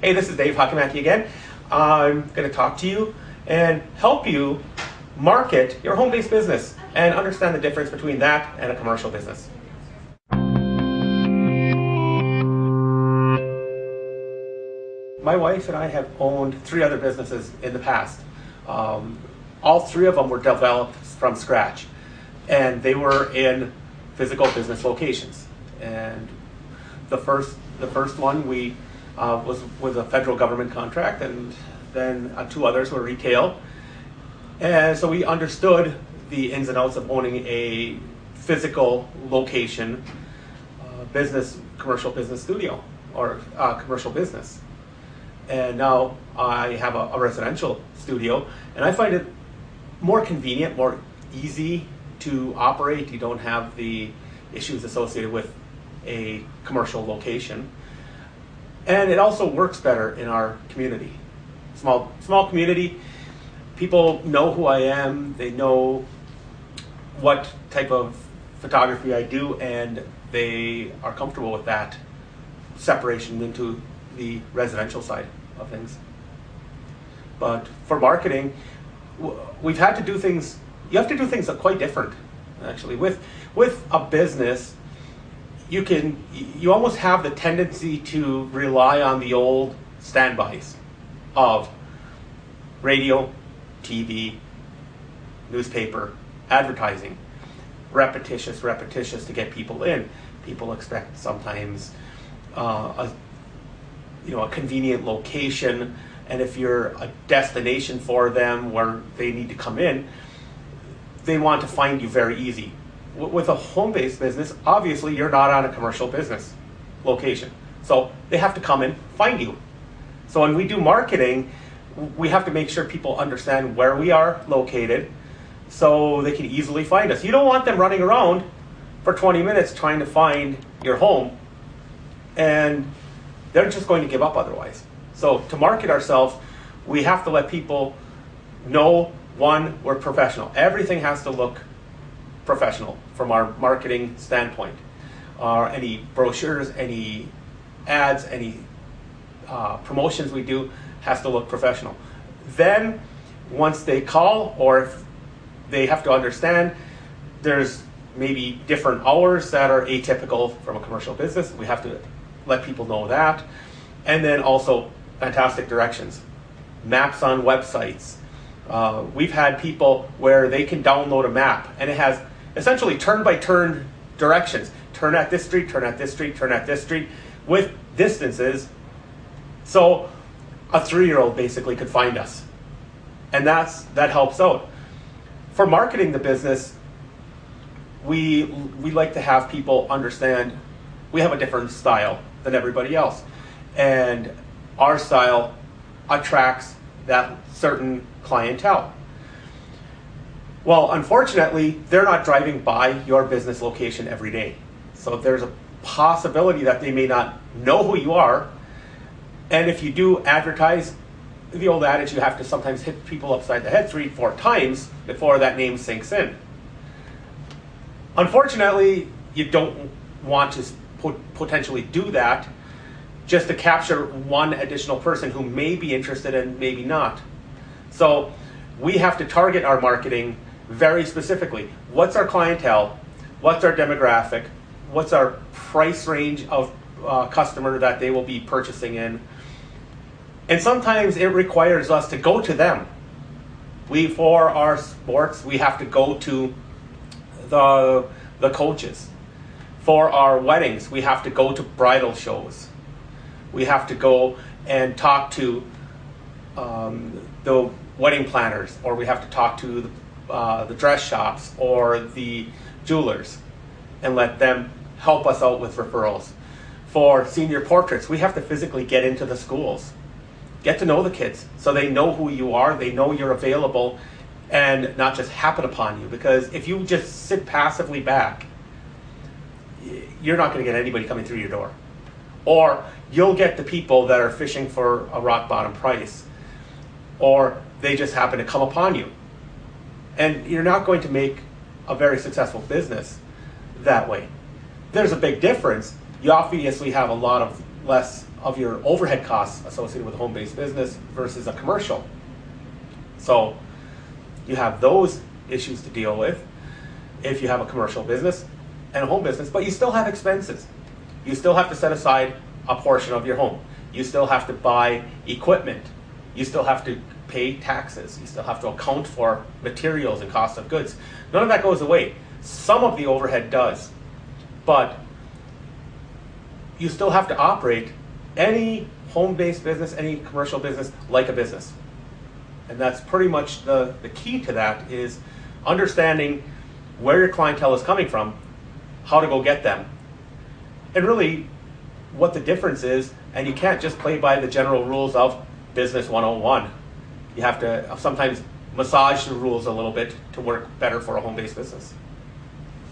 Hey, this is Dave Hakamaki again. I'm going to talk to you and help you market your home-based business and understand the difference between that and a commercial business. My wife and I have owned 3 other businesses in the past. All 3 of them were developed from scratch, and they were in physical business locations. And the first one was with a federal government contract, and then 2 others were retail. And so we understood the ins and outs of owning a physical location, commercial business studio, or commercial business. And now I have a residential studio, and I find it more convenient, more easy to operate. You don't have the issues associated with a commercial location. And it also works better in our community. Small community, people know who I am, they know what type of photography I do, and they are comfortable with that separation into the residential side of things. But for marketing, we've had to do things, you have to do things quite different, actually. With a business, you almost have the tendency to rely on the old standbys of radio, TV, newspaper, advertising, repetitious to get people in. People expect sometimes a convenient location, and if you're a destination for them where they need to come in, they want to find you very easy. With a home-based business, obviously you're not on a commercial business location, so they have to come and find you. So when we do marketing, we have to make sure people understand where we are located so they can easily find us. You don't want them running around for 20 minutes trying to find your home, and they're just going to give up otherwise. So to market ourselves, we have to let people know, one, we're professional. Everything has to look professional from our marketing standpoint. Any brochures, any ads, any promotions we do has to look professional. Then once they call, or if they have to understand there's maybe different hours that are atypical from a commercial business, we have to let people know that. And then also fantastic directions, maps on websites. We've had people where they can download a map and it has essentially turn-by-turn directions. Turn at this street, turn at this street, turn at this street, with distances. So a 3-year-old basically could find us. And that helps out. For marketing the business, we like to have people understand we have a different style than everybody else. And our style attracts that certain clientele. Well, unfortunately, they're not driving by your business location every day. So there's a possibility that they may not know who you are. And if you do advertise, the old adage, you have to sometimes hit people upside the head 3-4 times before that name sinks in. Unfortunately, you don't want to potentially do that just to capture one additional person who may be interested and maybe not. So we have to target our marketing very specifically. What's our clientele? What's our demographic? What's our price range of customer that they will be purchasing in? And sometimes it requires us to go to them. For our sports, we have to go to the coaches. For our weddings, we have to go to bridal shows. We have to go and talk to the wedding planners, or we have to talk to the dress shops or the jewelers and let them help us out with referrals. For senior portraits, we have to physically get into the schools, get to know the kids so they know who you are, they know you're available, and not just happen upon you. Because if you just sit passively back, you're not going to get anybody coming through your door. Or you'll get the people that are fishing for a rock bottom price, or they just happen to come upon you. And you're not going to make a very successful business that way. There's a big difference. You obviously have a lot of less of your overhead costs associated with a home-based business versus a commercial. So you have those issues to deal with if you have a commercial business and a home business, but you still have expenses. You still have to set aside a portion of your home. You still have to buy equipment. You still have to pay taxes. You still have to account for materials and cost of goods. None of that goes away. Some of the overhead does, but you still have to operate any home-based business, any commercial business, like a business. And that's pretty much the key to that, is understanding where your clientele is coming from, how to go get them, and really what the difference is. And you can't just play by the general rules of Business 101. You have to sometimes massage the rules a little bit to work better for a home-based business.